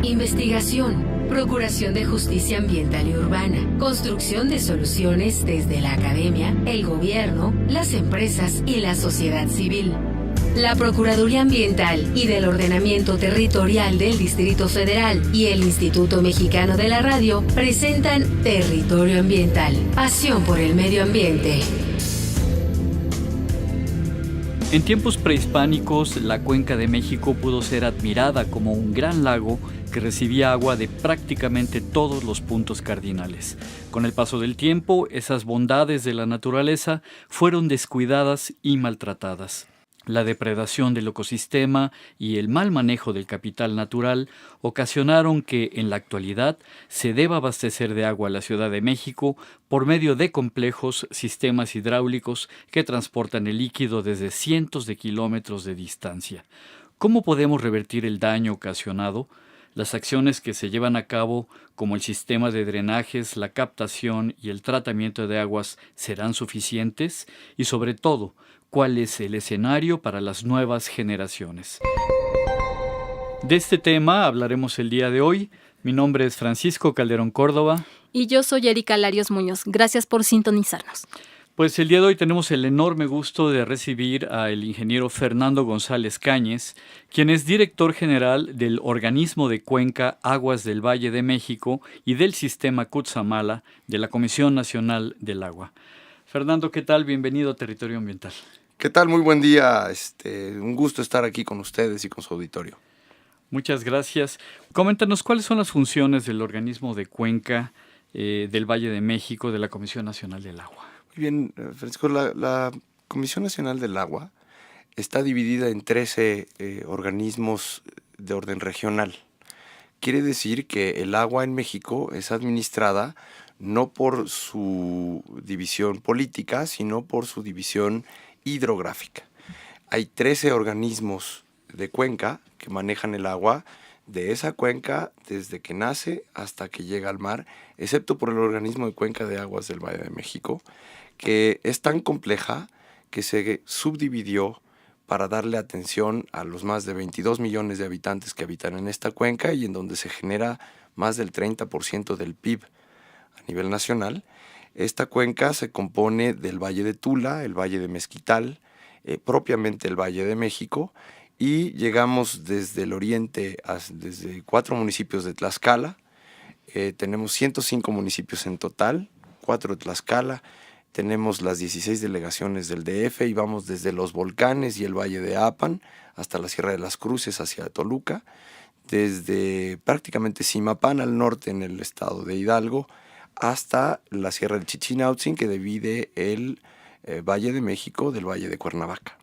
Investigación, procuración de justicia ambiental y urbana, construcción de soluciones desde la academia, el gobierno, las empresas y la sociedad civil. La Procuraduría Ambiental y del Ordenamiento Territorial del Distrito Federal y el Instituto Mexicano de la Radio presentan Territorio Ambiental, pasión por el medio ambiente. En tiempos prehispánicos, la Cuenca de México pudo ser admirada como un gran lago que recibía agua de prácticamente todos los puntos cardinales. Con el paso del tiempo, esas bondades de la naturaleza fueron descuidadas y maltratadas. La depredación del ecosistema y el mal manejo del capital natural ocasionaron que, en la actualidad, se deba abastecer de agua a la Ciudad de México por medio de complejos sistemas hidráulicos que transportan el líquido desde cientos de kilómetros de distancia. ¿Cómo podemos revertir el daño ocasionado? Las acciones que se llevan a cabo, como el sistema de drenajes, la captación y el tratamiento de aguas, ¿serán suficientes? Y sobre todo, ¿cuál es el escenario para las nuevas generaciones? De este tema hablaremos el día de hoy. Mi nombre es Francisco Calderón Córdoba. Y yo soy Erika Larios Muñoz. Gracias por sintonizarnos. Pues el día de hoy tenemos el enorme gusto de recibir al ingeniero Fernando González Cáñez, quien es director general del Organismo de Cuenca Aguas del Valle de México y del Sistema Cutzamala de la Comisión Nacional del Agua. Fernando, ¿qué tal? Bienvenido a Territorio Ambiental. ¿Qué tal? Muy buen día. Un gusto estar aquí con ustedes y con su auditorio. Muchas gracias. Coméntanos cuáles son las funciones del Organismo de Cuenca del Valle de México de la Comisión Nacional del Agua. Muy bien, Francisco. La Comisión Nacional del Agua está dividida en 13 organismos de orden regional. Quiere decir que el agua en México es administrada no por su división política, sino por su división hidrográfica. Hay 13 organismos de cuenca que manejan el agua de esa cuenca desde que nace hasta que llega al mar, excepto por el Organismo de Cuenca de Aguas del Valle de México, que es tan compleja que se subdividió para darle atención a los más de 22 millones de habitantes que habitan en esta cuenca y en donde se genera más del 30% del PIB a nivel nacional. Esta cuenca se compone del Valle de Tula, el Valle de Mezquital, propiamente el Valle de México, y llegamos desde el oriente, desde 4 municipios de Tlaxcala. Tenemos 105 municipios en total, 4 de Tlaxcala. Tenemos las 16 delegaciones del DF y vamos desde los volcanes y el Valle de Apan hasta la Sierra de las Cruces hacia Toluca, desde prácticamente Zimapán al norte en el estado de Hidalgo hasta la Sierra del Chichinautzin, que divide el Valle de México del Valle de Cuernavaca.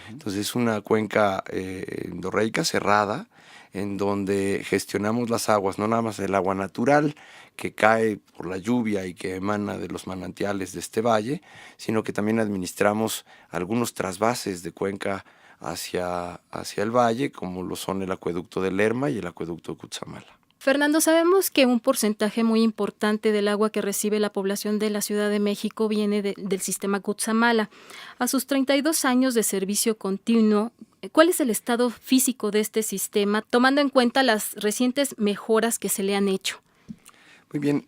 Entonces es una cuenca endorreica cerrada en donde gestionamos las aguas, no nada más el agua natural que cae por la lluvia y que emana de los manantiales de este valle, sino que también administramos algunos trasvases de cuenca hacia el valle, como lo son el acueducto de Lerma y el acueducto de Cutzamala. Fernando, sabemos que un porcentaje muy importante del agua que recibe la población de la Ciudad de México viene del sistema Cutzamala. A sus 32 años de servicio continuo, ¿cuál es el estado físico de este sistema, tomando en cuenta las recientes mejoras que se le han hecho? Muy bien.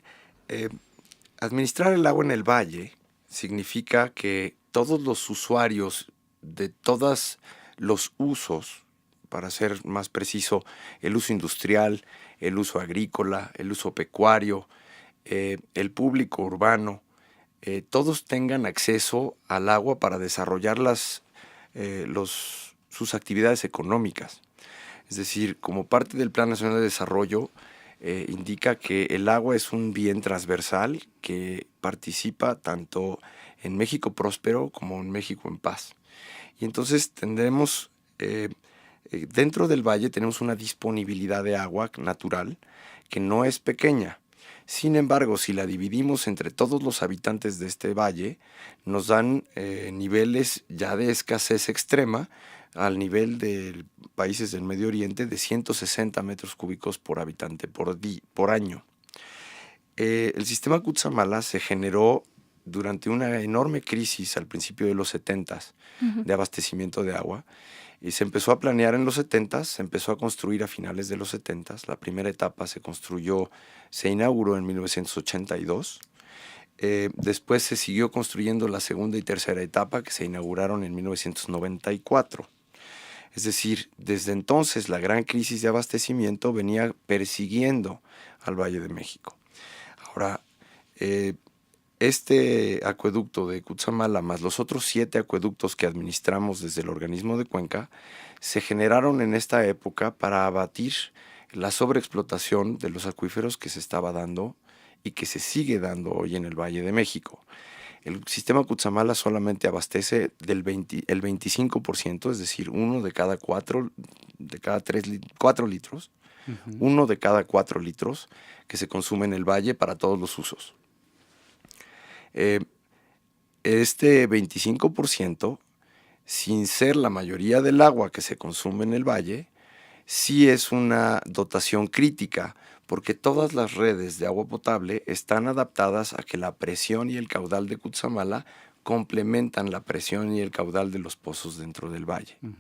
Administrar el agua en el valle significa que todos los usuarios de todos los usos, para ser más preciso, el uso industrial, el uso agrícola, el uso pecuario, el público urbano, todos tengan acceso al agua para desarrollar sus actividades económicas. Es decir, como parte del Plan Nacional de Desarrollo, indica que el agua es un bien transversal que participa tanto en México próspero como en México en paz. Y entonces tendremos, dentro del valle tenemos una disponibilidad de agua natural que no es pequeña. Sin embargo, si la dividimos entre todos los habitantes de este valle, nos dan niveles ya de escasez extrema al nivel de países del Medio Oriente de 160 metros cúbicos por habitante por año. El sistema Cutzamala se generó durante una enorme crisis al principio de los 70s de abastecimiento de agua, Y se empezó a planear en los 70s, se empezó a construir a finales de los 70s. La primera etapa se inauguró en 1982. Después se siguió construyendo la segunda y tercera etapa, que se inauguraron en 1994. Es decir, desde entonces la gran crisis de abastecimiento venía persiguiendo al Valle de México. Ahora, este acueducto de Cutzamala, más los otros 7 acueductos que administramos desde el organismo de Cuenca, se generaron en esta época para abatir la sobreexplotación de los acuíferos que se estaba dando y que se sigue dando hoy en el Valle de México. El sistema Cutzamala solamente abastece el 25%, es decir, 1 de cada 4 litros, uh-huh. 1 de cada 4 litros que se consume en el valle para todos los usos. Este 25%, sin ser la mayoría del agua que se consume en el valle, sí es una dotación crítica, porque todas las redes de agua potable están adaptadas a que la presión y el caudal de Cutzamala complementan la presión y el caudal de los pozos dentro del valle. Uh-huh.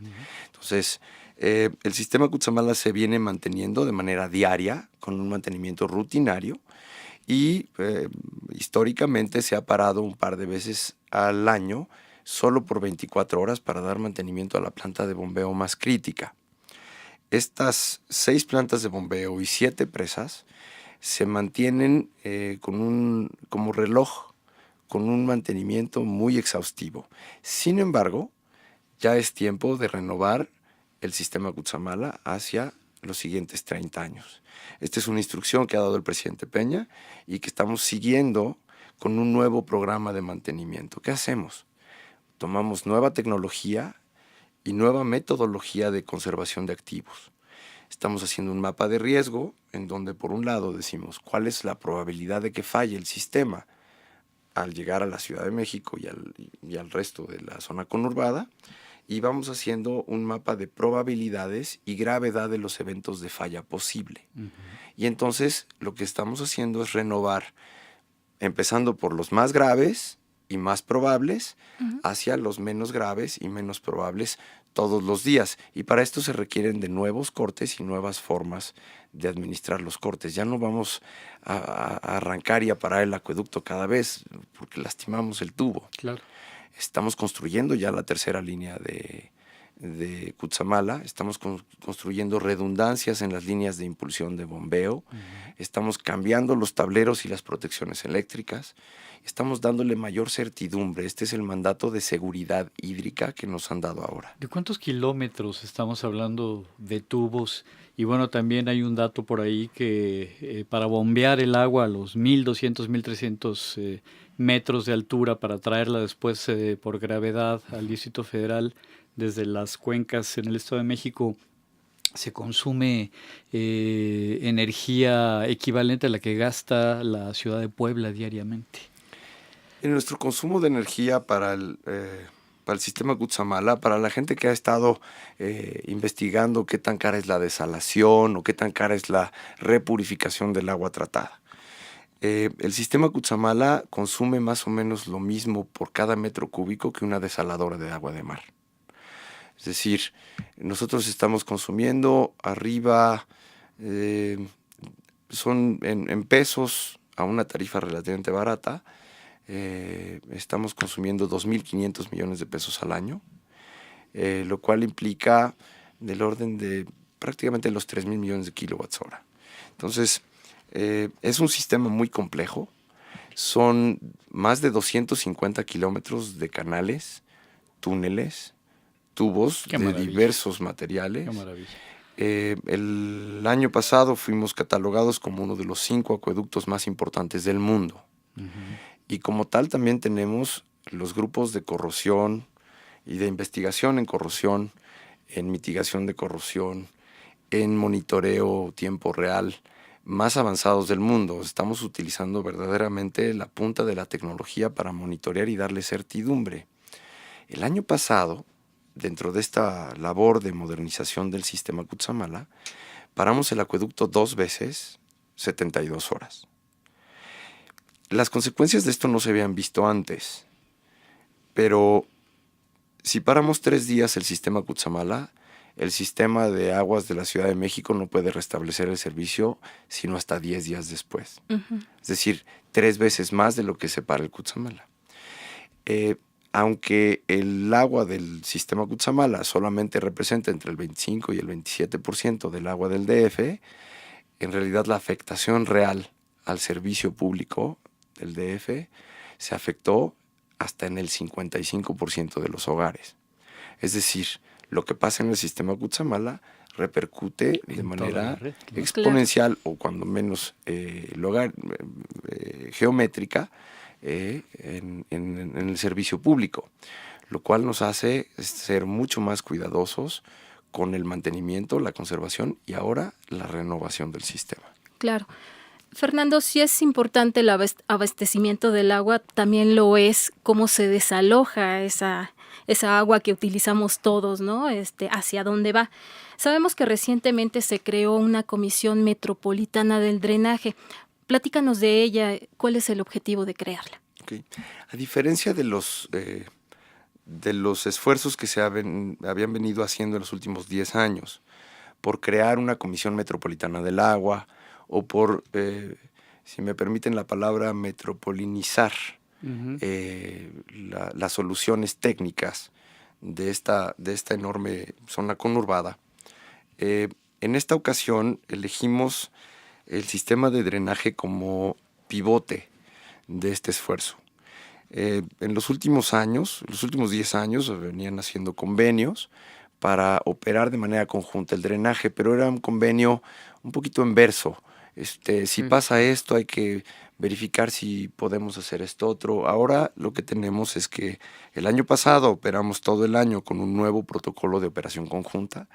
Entonces, el sistema Cutzamala se viene manteniendo de manera diaria, con un mantenimiento rutinario, y históricamente se ha parado un par de veces al año, solo por 24 horas para dar mantenimiento a la planta de bombeo más crítica. Estas 6 plantas de bombeo y 7 presas se mantienen como reloj, con un mantenimiento muy exhaustivo. Sin embargo, ya es tiempo de renovar el sistema Cutzamala hacia los siguientes 30 años. Esta es una instrucción que ha dado el presidente Peña y que estamos siguiendo con un nuevo programa de mantenimiento. ¿Qué hacemos? Tomamos nueva tecnología y nueva metodología de conservación de activos. Estamos haciendo un mapa de riesgo en donde, por un lado, decimos cuál es la probabilidad de que falle el sistema al llegar a la Ciudad de México y al resto de la zona conurbada, y vamos haciendo un mapa de probabilidades y gravedad de los eventos de falla posible. Uh-huh. Y entonces lo que estamos haciendo es renovar, empezando por los más graves y más probables, uh-huh, hacia los menos graves y menos probables todos los días. Y para esto se requieren de nuevos cortes y nuevas formas de administrar los cortes. Ya no vamos a arrancar y a parar el acueducto cada vez porque lastimamos el tubo. Claro. Estamos construyendo ya la tercera línea de Cutzamala, estamos construyendo redundancias en las líneas de impulsión de bombeo, uh-huh, estamos cambiando los tableros y las protecciones eléctricas, estamos dándole mayor certidumbre. Este es el mandato de seguridad hídrica que nos han dado ahora. ¿De cuántos kilómetros estamos hablando de tubos? Y bueno, también hay un dato por ahí que para bombear el agua a los 1.200, 1.300 metros de altura para traerla después por gravedad al Distrito Federal desde las cuencas en el Estado de México, se consume energía equivalente a la que gasta la ciudad de Puebla diariamente. En nuestro consumo de energía para el sistema Cutzamala, para la gente que ha estado investigando qué tan cara es la desalación o qué tan cara es la repurificación del agua tratada. El sistema Cutzamala consume más o menos lo mismo por cada metro cúbico que una desaladora de agua de mar. Es decir, nosotros estamos consumiendo arriba, son en pesos a una tarifa relativamente barata, estamos consumiendo 2.500 millones de pesos al año, lo cual implica del orden de prácticamente los 3.000 millones de kilowatts hora. Entonces, es un sistema muy complejo, son más de 250 kilómetros de canales, túneles, tubos de diversos materiales. Qué maravilla. El año pasado fuimos catalogados como uno de los 5 acueductos más importantes del mundo. Uh-huh. Y como tal también tenemos los grupos de corrosión y de investigación en corrosión, en mitigación de corrosión, en monitoreo tiempo real, más avanzados del mundo. Estamos utilizando verdaderamente la punta de la tecnología para monitorear y darle certidumbre. El año pasado, dentro de esta labor de modernización del sistema Cutzamala, paramos el acueducto 2 veces, 72 horas. Las consecuencias de esto no se habían visto antes, pero si paramos 3 días el sistema Cutzamala, el sistema de aguas de la Ciudad de México no puede restablecer el servicio sino hasta 10 días después. Es decir, 3 veces más de lo que se para el Cutzamala. Aunque el agua del sistema Cutzamala solamente representa entre el 25 y el 27% del agua del DF, en realidad la afectación real al servicio público del DF se afectó hasta en el 55% de los hogares. Es decir, lo que pasa en el sistema Cutzamala repercute de manera red, ¿no? exponencial o cuando menos geométrica en el servicio público, lo cual nos hace ser mucho más cuidadosos con el mantenimiento, la conservación y ahora la renovación del sistema. Claro. Fernando, si es importante el abastecimiento del agua, también lo es cómo se desaloja esa agua que utilizamos todos, ¿no? Hacia dónde va. Sabemos que recientemente se creó una comisión metropolitana del drenaje. Platícanos de ella, ¿cuál es el objetivo de crearla? Okay. A diferencia de los esfuerzos que se habían venido haciendo en los últimos 10 años por crear una comisión metropolitana del agua o por, si me permiten la palabra, metropolinizar las soluciones técnicas de esta enorme zona conurbada, en esta ocasión elegimos el sistema de drenaje como pivote de este esfuerzo. En los últimos 10 años, venían haciendo convenios para operar de manera conjunta el drenaje, pero era un convenio un poquito en verso. Si pasa esto, hay que verificar si podemos hacer esto otro. Ahora lo que tenemos es que el año pasado operamos todo el año con un nuevo protocolo de operación conjunta,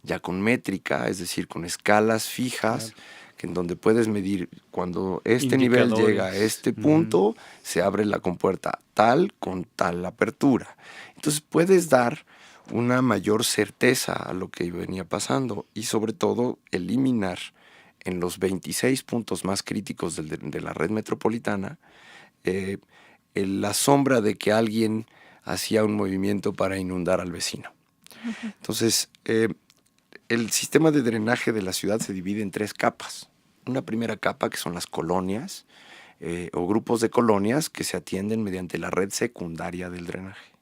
ya con métrica, es decir, con escalas fijas, que en donde puedes medir cuando este nivel llega a este punto, se abre la compuerta tal con tal apertura. Entonces puedes dar una mayor certeza a lo que venía pasando y sobre todo eliminar en los 26 puntos más críticos de la red metropolitana la sombra de que alguien hacía un movimiento para inundar al vecino. Entonces, el sistema de drenaje de la ciudad se divide en 3 capas. Una primera capa que son las colonias o grupos de colonias que se atienden mediante la red secundaria del drenaje.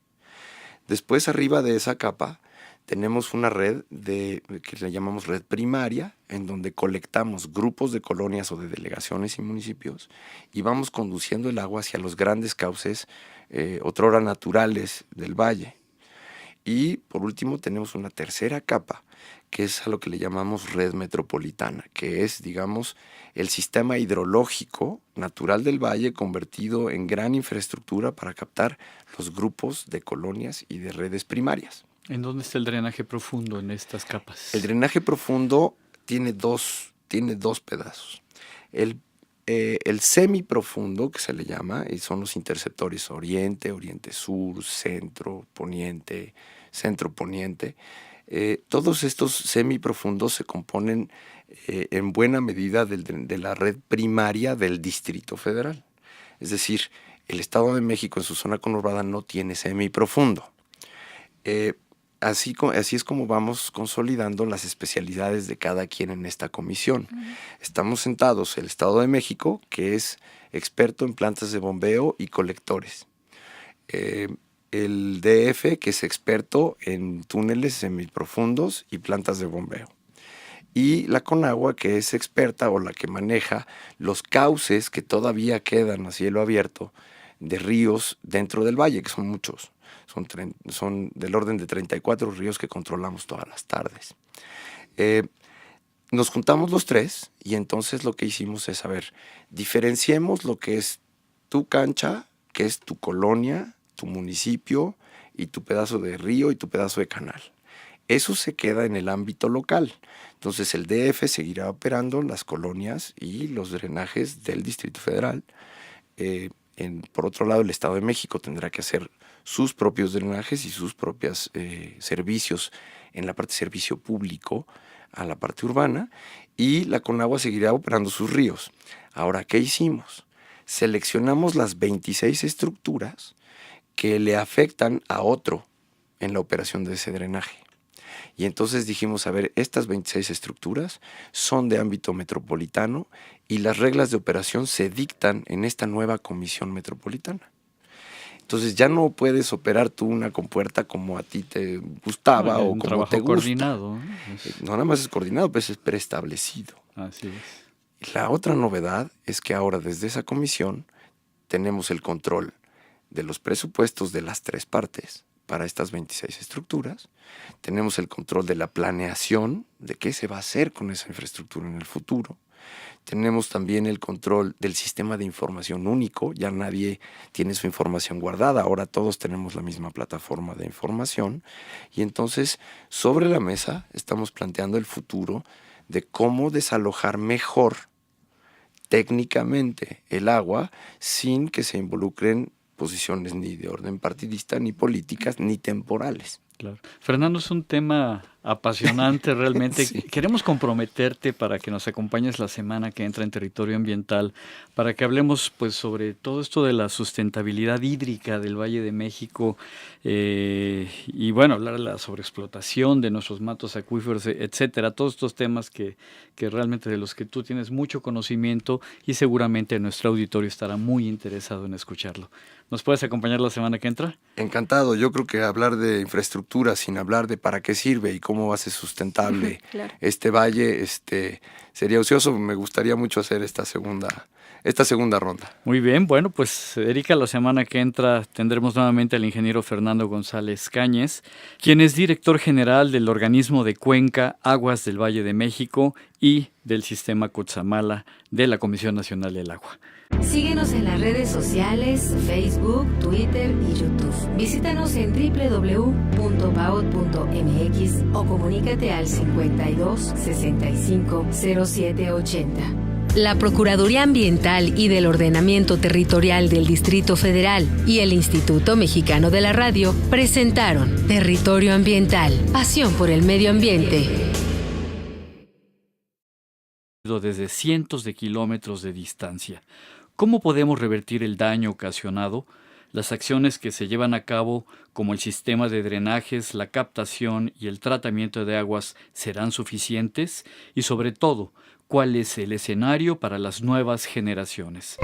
Después, arriba de esa capa, tenemos una red que le llamamos red primaria, en donde colectamos grupos de colonias o de delegaciones y municipios y vamos conduciendo el agua hacia los grandes cauces otrora naturales del valle. Y por último tenemos una tercera capa, que es a lo que le llamamos red metropolitana, que es, digamos, el sistema hidrológico natural del valle convertido en gran infraestructura para captar los grupos de colonias y de redes primarias. ¿En dónde está el drenaje profundo en estas capas? El drenaje profundo tiene dos pedazos. El semiprofundo, que se le llama, y son los interceptores oriente, oriente-sur, centro-poniente, centro-poniente. Todos estos semiprofundos se componen en buena medida de la red primaria del Distrito Federal. Es decir, el Estado de México en su zona conurbada no tiene semiprofundo. Así es como vamos consolidando las especialidades de cada quien en esta comisión. Estamos sentados el Estado de México, que es experto en plantas de bombeo y colectores. El DF, que es experto en túneles semiprofundos y plantas de bombeo. Y la Conagua, que es experta o la que maneja los cauces que todavía quedan a cielo abierto de ríos dentro del valle, que son muchos. Son del orden de 34 ríos que controlamos todas las tardes. Nos juntamos los 3 y entonces lo que hicimos es, diferenciemos lo que es tu cancha, que es tu colonia, tu municipio y tu pedazo de río y tu pedazo de canal. Eso se queda en el ámbito local. Entonces el DF seguirá operando las colonias y los drenajes del Distrito Federal. Por otro lado, el Estado de México tendrá que hacer sus propios drenajes y sus propios servicios en la parte de servicio público a la parte urbana, y la Conagua seguirá operando sus ríos. Ahora, ¿qué hicimos? Seleccionamos las 26 estructuras que le afectan a otro en la operación de ese drenaje. Y entonces dijimos, a ver, estas 26 estructuras son de ámbito metropolitano y las reglas de operación se dictan en esta nueva comisión metropolitana. Entonces ya no puedes operar tú una compuerta como a ti te gustaba o como te gusta. Coordinado. No nada más es coordinado, pues es preestablecido. Así es. La otra novedad es que ahora desde esa comisión tenemos el control de los presupuestos de las 3 partes para estas 26 estructuras. Tenemos el control de la planeación, de qué se va a hacer con esa infraestructura en el futuro. Tenemos también el control del sistema de información único. Ya nadie tiene su información guardada. Ahora todos tenemos la misma plataforma de información. Y entonces, sobre la mesa, estamos planteando el futuro de cómo desalojar mejor técnicamente el agua sin que se involucren posiciones ni de orden partidista, ni políticas, ni temporales. Claro. Fernando, es un tema apasionante realmente. Sí. Queremos comprometerte para que nos acompañes la semana que entra en Territorio Ambiental, para que hablemos pues sobre todo esto de la sustentabilidad hídrica del Valle de México y bueno, hablar de la sobreexplotación de nuestros mantos acuíferos, etcétera. Todos estos temas que realmente de los que tú tienes mucho conocimiento y seguramente nuestro auditorio estará muy interesado en escucharlo. ¿Nos puedes acompañar la semana que entra? Encantado. Yo creo que hablar de infraestructura sin hablar de para qué sirve y cómo va a ser sustentable Claro. este valle sería ocioso. Me gustaría mucho hacer esta segunda ronda. Muy bien, bueno, pues Erika, la semana que entra tendremos nuevamente al ingeniero Fernando González Cáñez, quien es director general del organismo de Cuenca, Aguas del Valle de México y del Sistema Cutzamala de la Comisión Nacional del Agua. Síguenos en las redes sociales, Facebook, Twitter y YouTube. Visítanos en www.baot.mx o comunícate al 52 65 07 80. La Procuraduría Ambiental y del Ordenamiento Territorial del Distrito Federal y el Instituto Mexicano de la Radio presentaron Territorio Ambiental, pasión por el medio ambiente. Desde cientos de kilómetros de distancia. ¿Cómo podemos revertir el daño ocasionado? Las acciones que se llevan a cabo, como el sistema de drenajes, la captación y el tratamiento de aguas, ¿serán suficientes? Y sobre todo, ¿cuál es el escenario para las nuevas generaciones?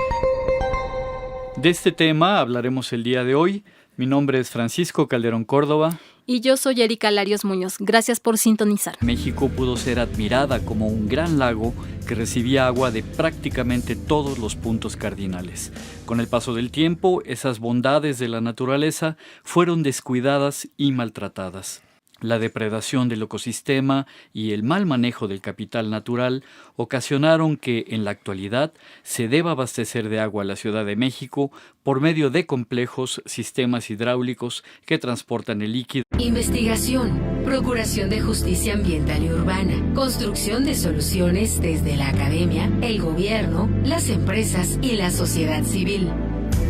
De este tema hablaremos el día de hoy. Mi nombre es Francisco Calderón Córdoba. Y yo soy Erika Larios Muñoz. Gracias por sintonizar. México pudo ser admirada como un gran lago que recibía agua de prácticamente todos los puntos cardinales. Con el paso del tiempo, esas bondades de la naturaleza fueron descuidadas y maltratadas. La depredación del ecosistema y el mal manejo del capital natural ocasionaron que, en la actualidad, se deba abastecer de agua a la Ciudad de México por medio de complejos sistemas hidráulicos que transportan el líquido. Investigación, procuración de justicia ambiental y urbana, construcción de soluciones desde la academia, el gobierno, las empresas y la sociedad civil.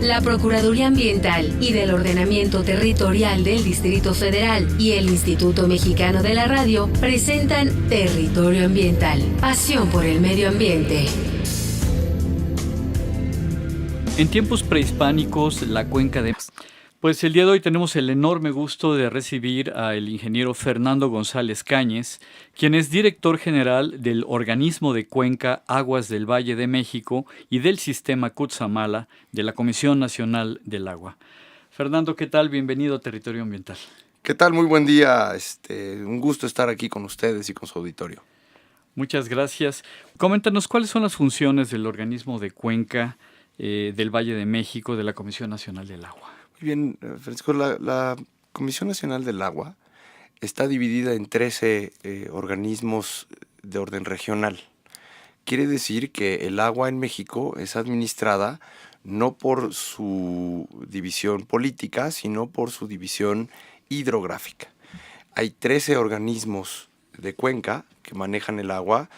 La Procuraduría Ambiental y del Ordenamiento Territorial del Distrito Federal y el Instituto Mexicano de la Radio presentan Territorio Ambiental, pasión por el medio ambiente. En tiempos prehispánicos, la cuenca de... Pues el día de hoy tenemos el enorme gusto de recibir al ingeniero Fernando González Cáñez, quien es director general del organismo de Cuenca, Aguas del Valle de México y del Sistema Cutzamala de la Comisión Nacional del Agua. Fernando, ¿qué tal? Bienvenido a Territorio Ambiental. ¿Qué tal? Muy buen día. Un gusto estar aquí con ustedes y con su auditorio. Muchas gracias. Coméntanos, ¿cuáles son las funciones del organismo de Cuenca del Valle de México de la Comisión Nacional del Agua? Muy bien, Francisco, la Comisión Nacional del Agua está dividida en 13 organismos de orden regional. Quiere decir que el agua en México es administrada no por su división política, sino por su división hidrográfica. Hay 13 organismos de cuenca que manejan el agua